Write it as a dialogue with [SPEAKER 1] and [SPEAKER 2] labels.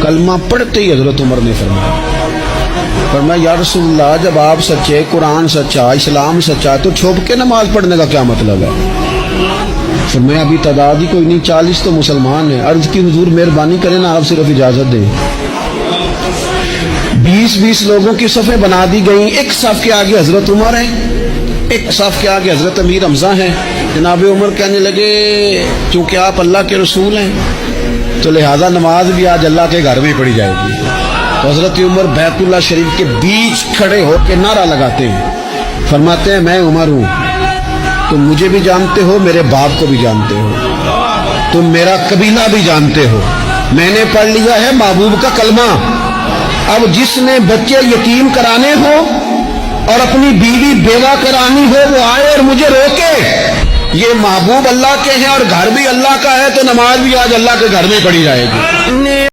[SPEAKER 1] कलमा पढ़ते ही हजरत उमर ने फरमाया या रसूलल्लाह, जब आप सच्चे, कुरान सच्चा, इस्लाम सच्चा, तो छुप के नमाज पढ़ने का क्या मतलब है? फरमाया अभी तादाद ही कोई नहीं, 40 तो मुसलमान है। अर्ज की हुजूर मेहरबानी करें ना, आप सिर्फ इजाजत दें। 20-20 लोगों की सफ़ें बना दी गई। एक सफ के आगे हजरत उमर है, एक सफ के आगे हजरत अमीर हमजा है। जनाब उमर कहने लगे चूंकि आप अल्लाह के रसूल हैं तो लिहाजा नमाज भी आज अल्लाह के घर में पढ़ी जाएगी। तो हजरत उमर बैतुल्लाह शरीफ के बीच खड़े होकर नारा लगाते हैं, फरमाते हैं मैं उमर हूं, तुम मुझे भी जानते हो, मेरे बाप को भी जानते हो, तुम मेरा कबीला भी जानते हो, मैंने पढ़ लिया है महबूब का कलमा। अब जिसने बच्चे यतीम कराने हो और अपनी बीवी बेवा करानी हो वो आए और मुझे रोके। ये महबूब अल्लाह के हैं और घर भी अल्लाह का है, तो नमाज भी आज अल्लाह के घर में पढ़ी जाएगी।